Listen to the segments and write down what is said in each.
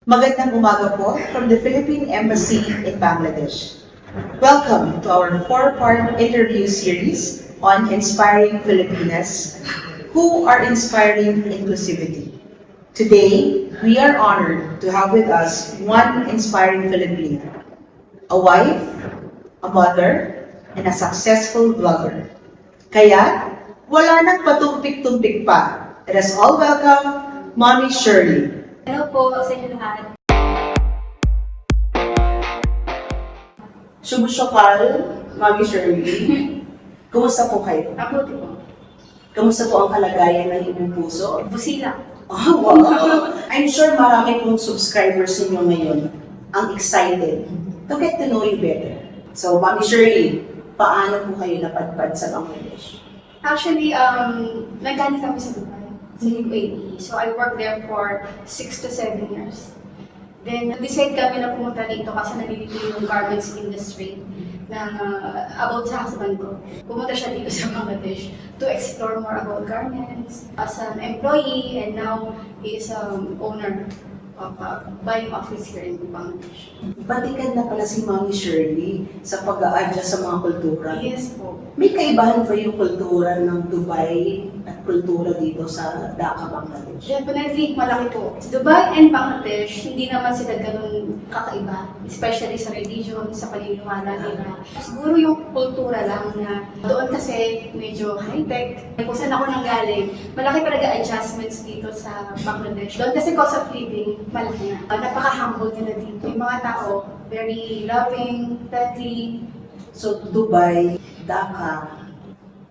Magandang umaga po from the Philippine Embassy in Bangladesh. Welcome to our four-part interview series on inspiring Filipinas who are inspiring inclusivity. Today, we are honored to have with us one inspiring Filipina, a wife, a mother, and a successful vlogger. Kaya, wala nang patumpik-tumpik pa. Let us all welcome Mommy Shirley. Hello po sa inyo lahat. Shubh Shokal, Mommy Shirley. Kumusta po kayo? Mabuti po. Kamusta po ang kalagayan ng inyong puso? Busila. Oh, wow! I'm sure marami pong subscribers ninyo ngayon ang excited to get to know you better. So, Mommy Shirley, paano po kayo napadpad sa Bangladesh? Actually, nagaling kami sa Dubai, sa UAE. So I worked there for 6 to 7 years. Then, decide kami na pumunta dito kasi nalilito yung garments industry na about sa husband ko. Pumunta siya dito sa Bangladesh to explore more about garments as an employee, and now he is owner of a buying office here in Bangladesh. Batikan na pala si Mommy Shirley sa pag-a-adjust sa mga kultura. Yes po. May kaibahan ba yung kultura ng Dubai at kultura dito sa Dhaka, Bangladesh? Definitely, malaki po. Dubai and Bangladesh, hindi naman sila ganun kakaiba. Especially sa religion, sa paniniwala nila. Siguro yung kultura lang na doon kasi medyo high-tech. Kung saan ako nanggaling, malaki talaga adjustments dito sa Bangladesh. Doon kasi cost of living, malaki na. Napaka-humble nila dito. Yung mga tao, very loving, friendly. So, Dubai, Dhaka,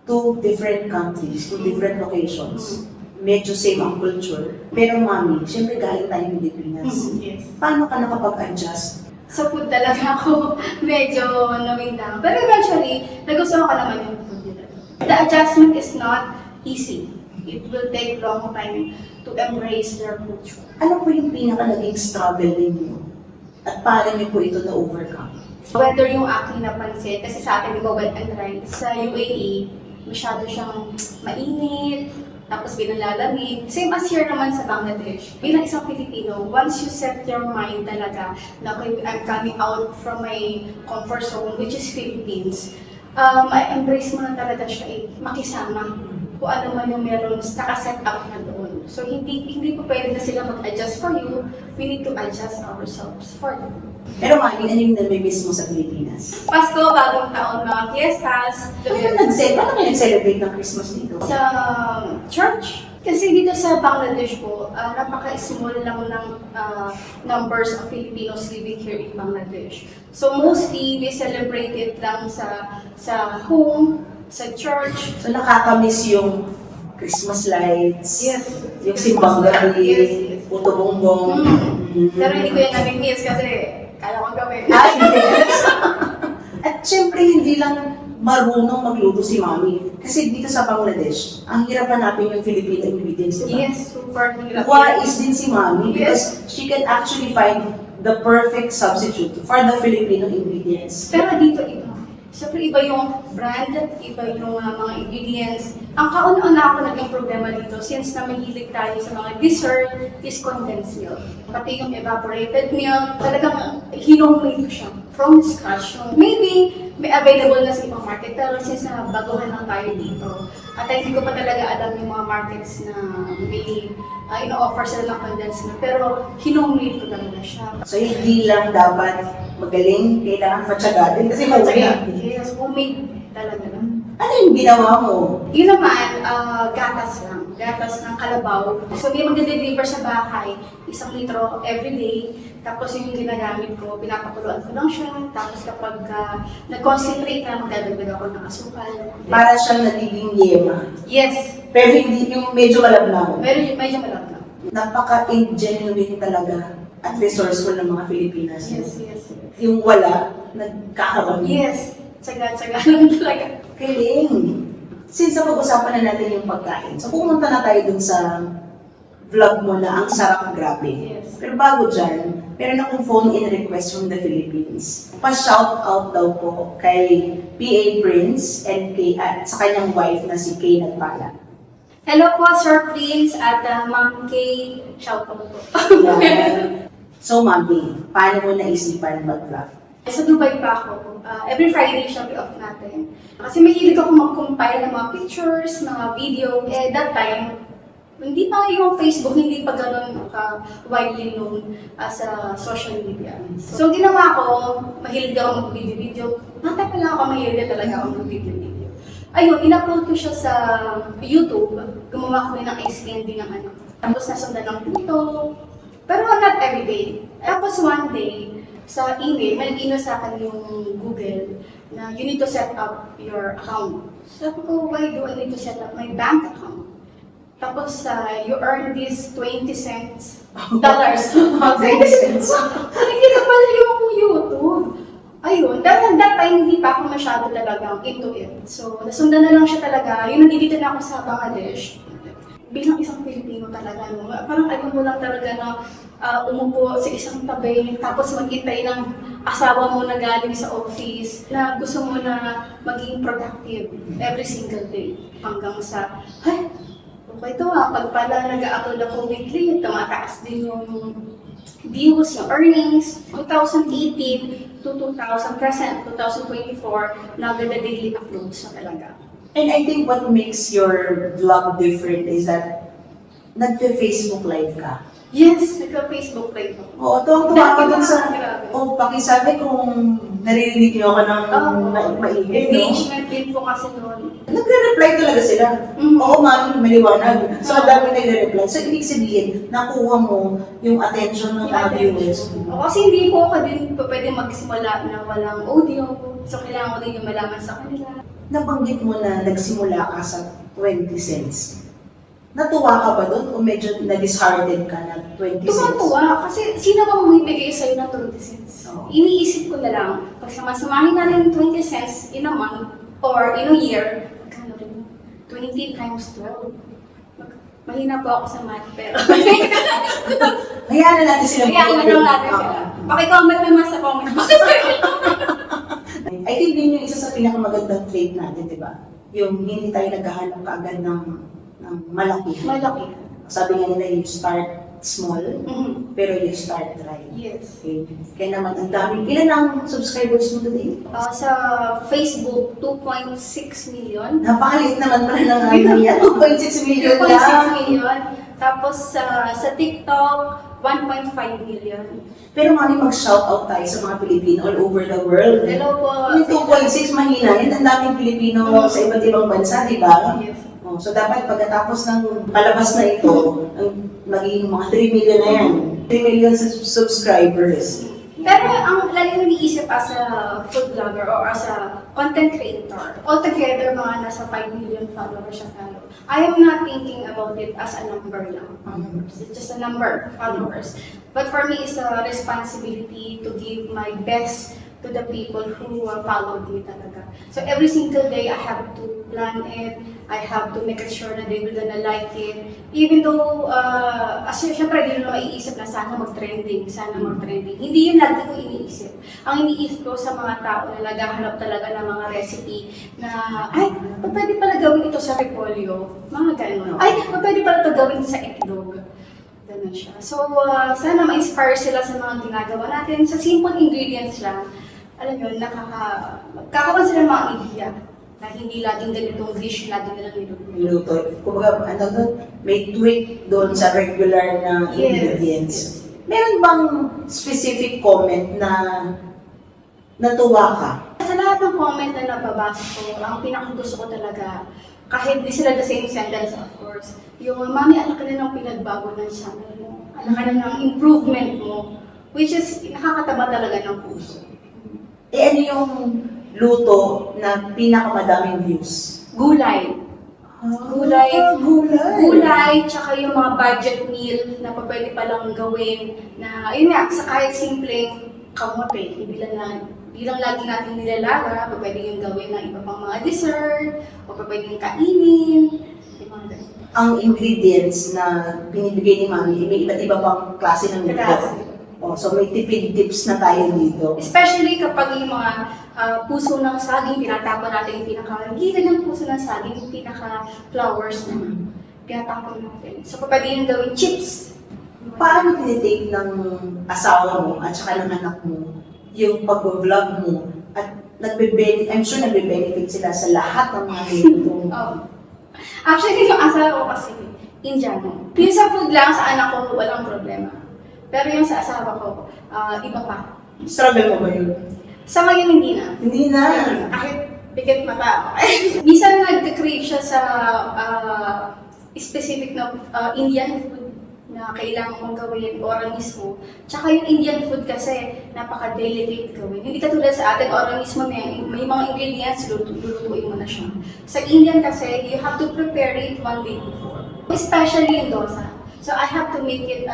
two different countries, two different locations. Medyo same ang culture. Pero Mami, syempre galing tayo ng Pilipinas. Yes. Paano ka nakapag-adjust? Sa food talaga ako medyo nawing down. Pero eventually, nagustuhan ko naman yung food nila. The adjustment is not easy. It will take long time to embrace their culture. Ano po yung pinaka naging struggle ninyo? At paano niyo po ito na-overcome? Whether yung aking napansin, kasi sa atin, di ba, wet and dry, sa UAE, masyado siyang mainit, tapos binalalamig. Same as here naman sa Bangladesh. Bilang isang Pilipino, once you set your mind talaga na okay, I'm coming out from my comfort zone, which is Philippines, I embrace mo na talaga siya makisama kung ano man yung meron nakaset up na doon. So hindi po pwede na sila mag-adjust for you, we need to adjust ourselves for them. Pero Mami, ano yung nami-miss mo sa Pilipinas? Pasko, bagong taon, mga fiestas. Paano kayo nag-celebrate ng Christmas dito? Sa church. Kasi dito sa Bangladesh po, napaka-small lang ng numbers of Filipinos living here in Bangladesh. So mostly, we celebrate it lang sa home, sa church. So nakakamiss yung Christmas lights, Yes. yung simbang gabi, Yes. puto bongbong. Pero hindi ko yan nami-miss kasi kaya kong gawin. Ay, yes. At syempre, hindi lang marunong magluto si Mami. Kasi dito sa Bangladesh, ang hirap hanapin yung Filipino ingredients, di ba? Yes, super hirap. Wise din si Mami because she can actually find the perfect substitute for the Filipino ingredients. Pero dito iba. Siyempre iba yung brand, iba yung mga ingredients. Ang kauna-una ako naging problema dito since na mahilig tayo sa mga dessert is condensed milk. Pati yung evaporated milk, talagang hinomade ko siya from scratch. So, maybe may available na sa ibang market, pero since na baguhan lang tayo dito, at hindi ko pa talaga alam yung mga markets na may ino-offer sila ng condensed milk, pero hinomade ko talaga siya. So hindi lang dapat magaling, kailangan fatsyagatin kasi magaling. Yes, homemade talaga lang. Ano yung ginawa mo? Yun naman, gatas lang. Gatas ng kalabaw. So, may magde-deliver sa bahay, 1 litro everyday. Tapos yung ginagamit ko, pinapakuluan ko lang siya. Tapos kapag nag-concentrate na, magdadagdag ako ng asukal. Para siyang nagiging yema. Yes, Pero hindi yung medyo malabnaw. medyo malaki. Napaka-genuine talaga at resourceful ng mga Filipinas. Yes. Yung wala, nagkakaroon. Yes, tsaga-tsaga lang talaga. Galing! Since pag-usapan na natin yung pagkain, so pumunta na tayo dun sa vlog mo na ang sarap grabe. Yes. Pero bago dyan, meron akong phone-in request from the Philippines. Pa-shout out daw po kay PA Prince and at sa kanyang wife na si Kay Nagpala. Hello po, Sir Prince at Ma'am Kay. Shout out po. Yan. So, Mami, paano mo naisipan mag-vlog? Sa Dubai pa ako. Every Friday siya off natin. Kasi mahilig ako mag-compile ng mga pictures, mga video. That time, hindi pa yung Facebook, hindi pa gano'n widely known sa social media. So, ginawa ko, mahilig ako mag-video-video. Nata pala ako, mahilig talaga ako mag-video-video. Ayun, in-upload ko siya sa YouTube. Gumawa kami ng ice candy ng ano. Tapos nasundan ng puto. Pero not everyday. Tapos one day, sa email, may nag-email sa akin yung Google na you need to set up your account. Sabi ko, why do I need to set up my bank account? Tapos, you earn this 20 cents dollars. 20 cents. Nakikita pala yung YouTube. Ayun, dahil that time hindi pa ako masyado talagang into it. So, nasundan na lang siya talaga. Yung nandito na ako sa Bangladesh, bilang isang Pilipino talaga, no? Parang ayaw mo lang talaga na umupo sa isang tabi, tapos maghintay ng asawa mo na galing sa office, na gusto mo na maging productive every single day. Hanggang sa, ay, okay to pag pala nag-upload ako weekly, tumataas din yung views, yung earnings. 2018 to 2024, nagada daily uploads na talaga. And I think what makes your vlog different is that nagpe-Facebook live ka. Yes, nagka-Facebook live ako. Oo, tuwang-tuwa ako dun sa... Grabe. Pakisabi kung naririnig niyo ako ng maingay, no? Engagement din po kasi noon. Nagre-reply talaga sila. Mhm. Oo, mami, maliwanag. So, ang dami nagre-reply. So, ibig sabihin, nakuha mo yung attention ng mga viewers mo. Kasi hindi po ako din pwede magsimula na walang audio. So, kailangan ko din yung malaman sa kanila. Nabanggit mo na nagsimula ka sa 20 cents. Natuwa ka ba doon o medyo na-disheartened ka na 20 cents? Tuwa-tuwa. Kasi sino ba mamimigay sa'yo ng 20 cents? Oo. Iniisip ko na lang, pag samasamahin natin 20 cents in a month or in a year, magkano rin? 20 times 12. Mahina po ako sa math, pero... Hayaan na natin sila. Kaya ano natin sila. Pakicomment naman sa comment box. I think din yung isa sa pinakamagandang trait natin, di ba? Yung hindi tayo naghahanap kaagad ng malaki. Malaki. Sabi nga nila, you start small, Mhm. pero you start right. Yes. Okay. Kaya naman, ang dami. Ilan ang subscribers mo today? Sa Facebook, 2.6 million. Napakaliit naman pala ng ano yan. 2.6 million 2.6 lang. million. Tapos sa TikTok, 1.5 million. Pero mami, mag-shoutout tayo sa mga Pilipino all over the world. Hello po. Yung 2.6 mahina yan. Ang daming Pilipino sa iba't ibang bansa, di ba? Yes. Oh, so dapat pagkatapos ng palabas na ito, magiging mga 3 million na yan. 3 million subscribers. Pero ang lagi ko iniisip as a food blogger or as a content creator, altogether mga nasa 5 million followers siya follow. I am not thinking about it as a number lang. It's just a number, followers. But for me, it's a responsibility to give my best to the people who follow me talaga. So every single day, I have to plan it. I have to make sure na they will gonna like it. Even though, syempre, hindi nyo maiisip na sana mag-trending, sana mag-trending. Hindi yun lagi ko iniisip. Ang iniisip ko sa mga tao na naghahanap talaga ng mga recipe na, ay, pwede pala gawin ito sa repolyo. Mga gano'n. Ay, pwede pala ito gawin sa itlog. Ganun siya. So, sana ma-inspire sila sa mga ginagawa natin. Sa simple ingredients lang, alam yun, magkakaroon sila ng mga idea na hindi laging ganitong dish, laging nilang Niluto. Kumbaga, ano doon, may tweak doon sa regular na ingredients. Meron bang specific comment na natuwa ka? Sa lahat ng comment na nababasa ko, ang pinakagusto ko talaga, kahit di sila the same sentence, of course, yung, mami, alam ka na ng pinagbago ng channel mo. Alam ka na ng improvement mo, which is nakakataba talaga ng puso. Ano yung luto na pinakamadaming views? Gulay. Gulay. Gulay, tsaka yung mga budget meal na pwede palang gawin na, yun nga, sa kahit simpleng kamote, bilang lagi natin nilalaga, pwede yung gawin ng iba pang mga dessert, o pwede yung kainin, yung mga ganun. Ang ingredients na binibigay ni Mami, may iba't iba pang klase ng luto. Oh, so may tipid tips na tayo dito. Especially kapag yung mga puso ng saging, tinatapon natin yung pinaka-gilid ng puso ng saging, yung pinaka-flowers na pinatapon natin. So pwede yung gawin chips. paano tinitake ng asawa mo at saka ng anak mo yung pag-vlog mo at I'm sure nagbe-benefit sila sa lahat ng mga ganitong Actually, yung asawa ko kasi, Indiano. Yung sa food lang, sa anak ko, walang problema. Pero yung sa asawa ko, iba pa. struggle mo ba yun? Sa ngayon, hindi na. Hindi na. Kahit bigat mata. Minsan nag-crave siya sa specific na Indian food na kailangan mong gawin oral mismo. Tsaka yung Indian food kasi napaka-delicate gawin. Hindi katulad sa atin, oral mismo may mga ingredients, lulutuin mo na siya. Sa Indian kasi, you have to prepare it one day before. Especially yung dosa. So I have to make it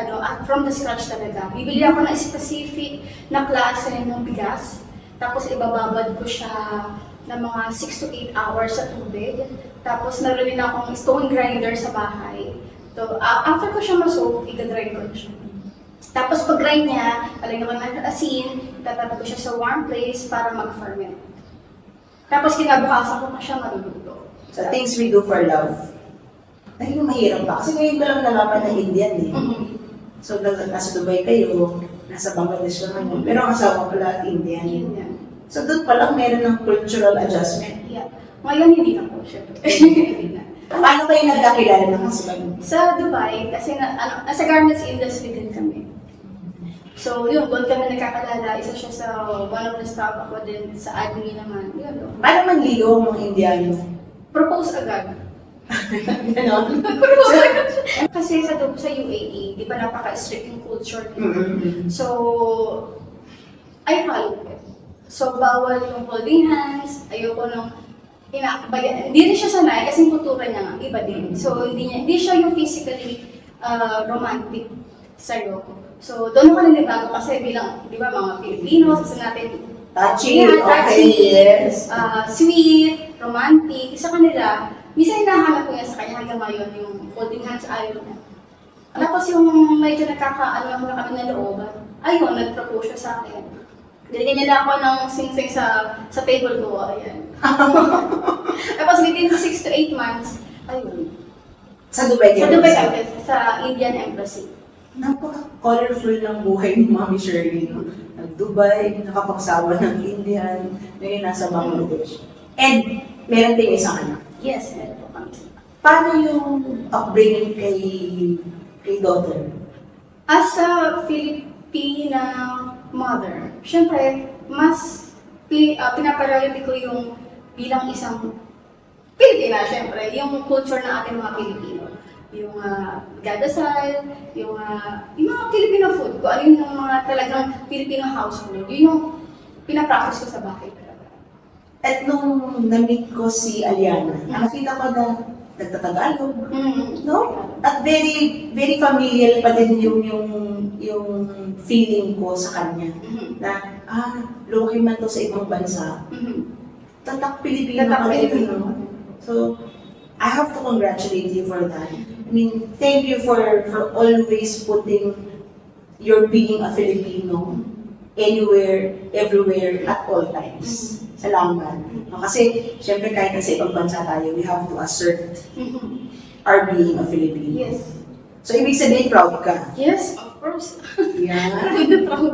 from the scratch talaga. Bibili ako ng specific na klase ng bigas. Tapos ibababad ko siya ng mga 6 to 8 hours sa tubig. Tapos meron din akong stone grinder sa bahay. So, after ko siya ma-soak, i-grind ko na siya. Tapos pag-grind niya, palagyan ko ng asin, itatabi ko siya sa warm place para mag-ferment. Tapos kinabukasan ko pa siya maluluto. So, things we do for love. Ay, yung mahirap pa. Kasi ngayon ko lang nalaman ng Indian eh. So, nasa Dubai kayo, nasa Bangladesh lang ngayon. Pero ang asawa pala, Indian. Indian. So, doon pa lang meron ng cultural adjustment. Yeah. Ngayon hindi na po, syempre. Hindi na. Paano kayo nagkakilala ng husband? Sa Dubai, kasi nasa garments industry din kami. So, yun, doon kami nagkakalala. Isa siya sa one of the staff, ako din sa admin naman. Yun, Paano manligaw ang mga Indiano? propose agad. Ganon? Kasi sa UAE, di ba napaka-strict yung culture nila. So, I follow it. So, bawal yung holding hands, ayoko nung hindi rin siya sanay kasi yung kultura niya nga, iba din. So, hindi siya yung physically romantic sa'yo. So, doon ako nanibago kasi bilang, di ba, mga Pilipino, sa natin, Touchy, yeah, okay, yes. sweet, romantic. Sa kanila, minsan hinahanap ko yan sa kanya hanggang ngayon, yung holding hands, ayaw na. Tapos yung medyo nakakaano na kami ng loob, ayun, nag-propose siya sa akin. Dinigyan niya ako ng sing-sing sa table ko, ayan. Tapos within 6 to 8 months, ayun. Sa Dubai Sa kayo? Dubai kami, sa Indian Embassy. Napaka-colorful ng buhay ni Mami Shirley. No? Nag-Dubai, nakapagsawa ng Indian, ngayon nasa Bangladesh. And meron din isang anak. Yes, meron po kami. Paano yung upbringing kay daughter? As a Filipina mother, syempre, mas pinaparaliti ko yung bilang isang Pilipina, syempre, yung culture ng ating mga Pilipino. Yung gadasal, yung mga Filipino food, kung ano yung mga talagang Filipino household, yun yung pinapractice ko sa bahay talaga. At nung na-meet ko si Aliana, nakita ko na nagtatagalog, no? At very very familiar pa din yung feeling ko sa kanya na lumaki man to sa ibang bansa. Tatak Pilipino Tatak pa rin, Pilipino. no? So I have to congratulate you for that. I mean, thank you for always putting your being a Filipino anywhere, everywhere, at all times. Salamat. No, kasi, syempre, kahit nasa ibang bansa tayo, we have to assert our being a Filipino. Yes. So, ibig sabihin, proud ka. Yes, of course. Yeah. Proud na proud.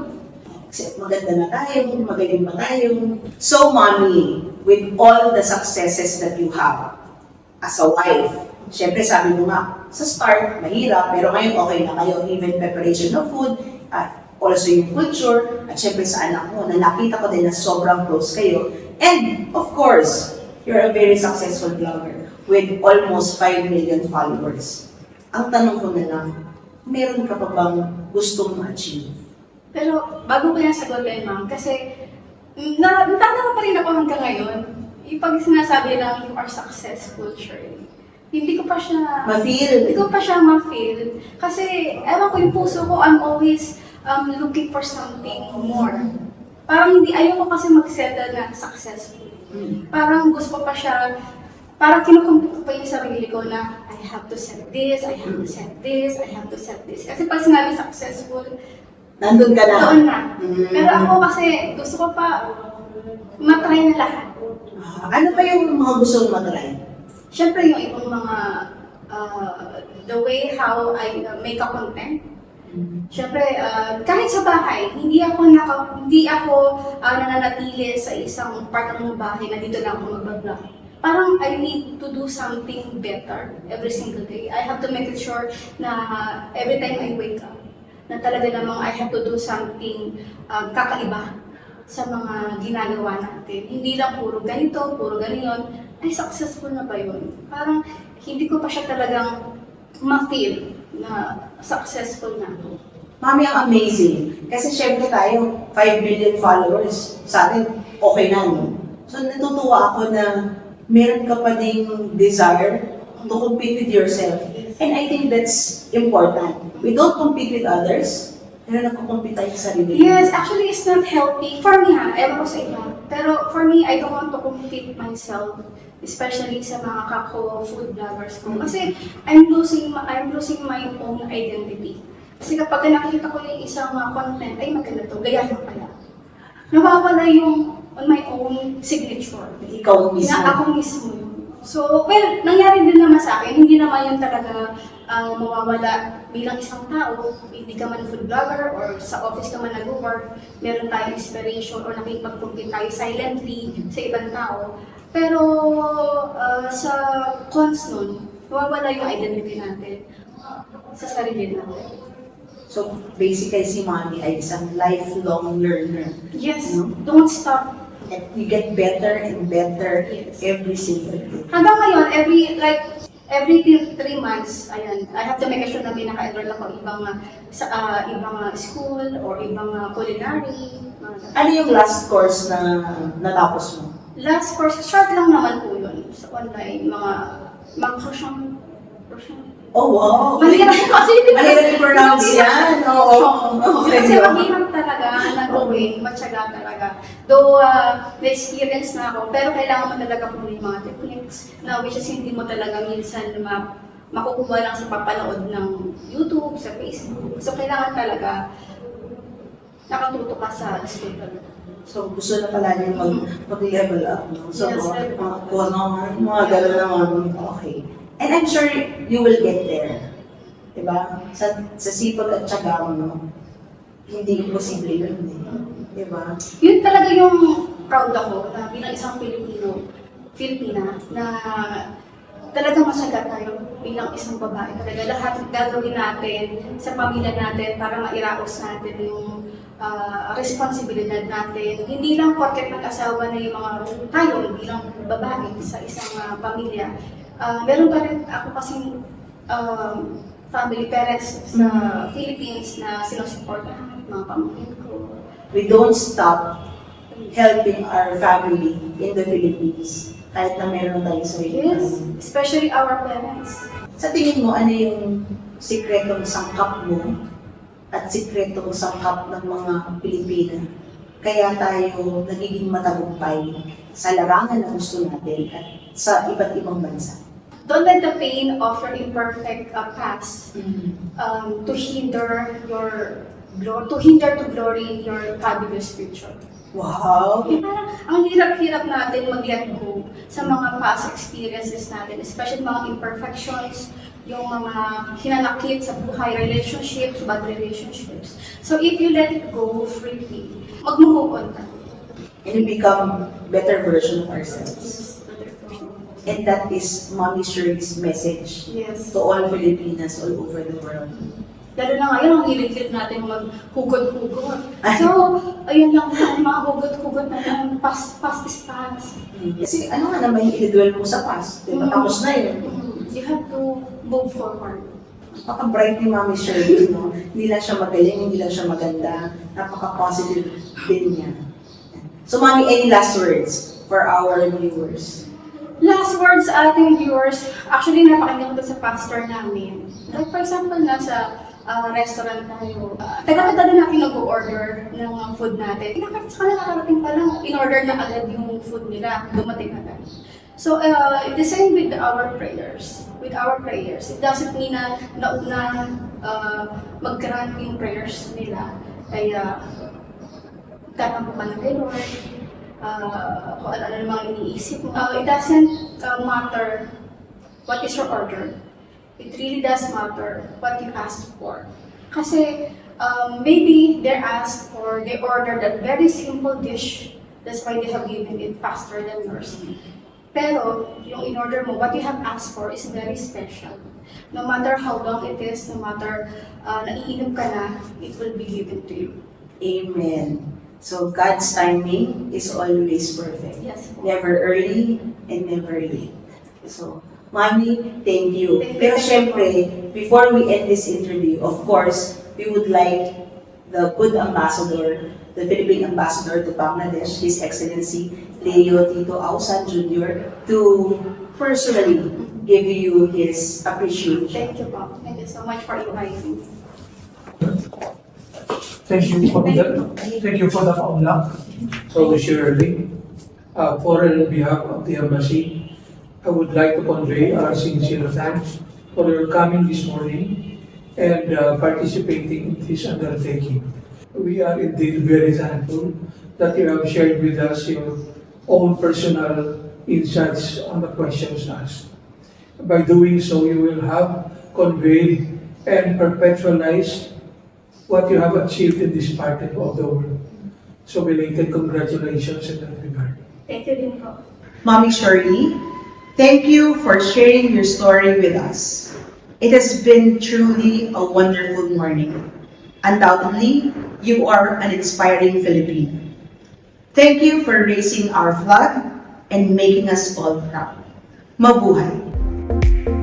Kasi maganda na tayo, magaling pa tayo. So, Mommy, with all the successes that you have as a wife, syempre, sabi mo nga, sa start, mahirap, pero ngayon okay na kayo. Even preparation of food, also yung culture, at syempre sa anak mo, na nakita ko din na sobrang close kayo. And, of course, you're a very successful vlogger with almost 5 million followers. Ang tanong ko na lang, meron ka pa bang gustong ma-achieve? Pero bago ko yan sagutin, ma'am, kasi natatama pa rin ako hanggang ngayon. Yung pag sinasabi lang you are successful, Shirley, hindi ko pa siya ma-feel. Kasi, ewan ko yung puso ko, I'm always looking for something more. Parang ayoko kasi mag-settle na successful. Parang gusto ko pa siya, parang kinukumpit ko pa yung sarili ko na I have to set this, I have to set this, I have to set this. Kasi pag sinabi successful, Nandun ka na. doon na. Pero ako kasi gusto ko pa matry na lahat. Ano pa yung mga gusto mong matry? Siyempre yung ibang mga, the way how I make a content, Siyempre, kahit sa bahay, hindi ako nananatili sa isang part ng bahay na dito lang ako mag-vlog. Parang I need to do something better every single day. I have to make it sure na every time I wake up, na talaga namang I have to do something kakaiba sa mga ginagawa natin. Hindi lang puro ganito, puro ganyan. Ay, successful na ba yun? Parang hindi ko pa siya talagang ma-feel na successful na ako. Mami, ang amazing. Kasi syempre tayo, 5 million followers. Sa atin, okay na, no? So, natutuwa ako na meron ka pa ding desire to compete with yourself. And I think that's important. We don't compete with others, pero nagko-compete tayo sa sarili. Yes, actually, it's not healthy. For me, ewan ko sa iba. Pero for me, I don't want to compete myself, especially sa mga kako-food vloggers ko. Kasi I'm losing my own identity. Kasi kapag nakita ko yung isang content, ay maganda to, gaya mo pala. Nawawala yung on my own signature. Ikaw mismo. Na ako mismo. So, well, nangyari din naman sa akin, hindi naman yun talaga mawawala bilang isang tao, hindi ka man food vlogger or sa office ka man nag-work, meron tayong inspiration or nakipag-compete tayo silently sa ibang tao. Pero sa cons nun, mawawala yung identity natin sa sarili natin. So, basically, si Mami ay isang lifelong learner. Yes, No? don't stop. And you get better and better Yes. every single day. Hanggang ngayon, every 3 months, ayan, I have to make sure na may naka-enroll ako ibang school or ibang culinary. Ano yung last course na natapos mo? Last course, short lang naman po yun sa online, croissant. Oh, wow! Mahirap kasi Mahirap i-pronounce yan. Oo. Kasi mahirap talaga na gawin, matyaga talaga. Though, na-experience na ako, pero kailangan mo talaga kung yung mga techniques na which is hindi mo talaga minsan makukuha lang sa papanood ng YouTube, sa Facebook. So, kailangan talaga nakatuto ka sa school talaga. So, gusto na pala niya mag-level up. No? So, Yes, mga gano'n naman. Okay. And I'm sure you will get there. Diba? Sa sipag at syaga mo, hindi imposible yun. Diba? Yun talaga yung proud ako na bilang isang Filipina, na talagang masyaga tayo bilang isang babae. Talaga lahat gagawin natin sa pamilya natin para mairaos natin yung responsibilidad natin. Hindi lang porket nag-asawa na yung mga tayo bilang babae sa isang pamilya. Meron pa rin ako kasing family parents sa Philippines na sinusuportahan, mga pamangkin ko. We don't stop helping our family in the Philippines. Kahit na meron tayo sa Yes, especially our parents. Sa tingin mo, ano yung sikretong sangkap mo at sikretong sangkap ng mga Pilipina? Kaya tayo nagiging matagumpay sa larangan na gusto natin at sa iba't ibang bansa. Don't let the pain of your imperfect past to hinder to glory your fabulous future. Wow! Parang ang hirap-hirap natin mag-let go sa mga past experiences natin, especially mga imperfections, yung mga hinanakit sa buhay, relationships, bad relationships. So if you let it go freely, mag-move on ka. And we become better version of ourselves. Yes. And that is Mommy Shirley's message Yes. to all Filipinas all over the world. Lalo na ngayon, ang hilig-hilig natin maghugot-hugot. So, ayun lang yung mga hugot-hugot na lang, past is past. Kasi ano nga naman yung i-dwell mo sa past? Diba? Tapos na yun. You have to move forward. Napaka-bright ni Mommy Shirley, no? Hindi lang siya magaling, hindi lang siya maganda. Napaka-positive din niya. So, Mommy, any last words for our viewers? Last words sa ating viewers, actually napakinggan ko sa pastor namin. Like for example, nasa restaurant tayo, taga-taga natin nag-order ng food natin. Sa kanila nakarating pa lang, in-order na agad yung food nila, dumating agad. So, the same with our prayers. With our prayers, it doesn't mean na nauna mag-grant yung prayers nila. Kaya, tatampukan na kay Lord. Kung ano namang iniisip mo. It doesn't matter what is your order. It really does matter what you ask for. Kasi Maybe they ordered a very simple dish. That's why they have given it faster than yours. Pero, yung in-order mo, what you have asked for is very special. No matter how long it is, no matter naiinom ka na, it will be given to you. Amen. So God's timing is always perfect. Yes po. Never early and never late. So, Mami, thank you. Thank you. Pero syempre, before we end this interview, of course, we would like the good ambassador, the Philippine ambassador to Bangladesh, His Excellency Leo Tito Ausan Jr., to personally give you his appreciation. Thank you po. Thank you so much for inviting me. Thank you for the kaunlak. So, Mr. Early, for on behalf of the embassy, I would like to convey our sincere thanks for your coming this morning and participating in this undertaking. We are indeed very thankful that you have shared with us your own personal insights on the questions asked. By doing so, you will have conveyed and perpetualized what you have achieved in this part of the world. So belated congratulations in that regard. Thank you din po. Mommy Shirley, thank you for sharing your story with us. It has been truly a wonderful morning. Undoubtedly, you are an inspiring Filipino. Thank you for raising our flag and making us all proud. Mabuhay!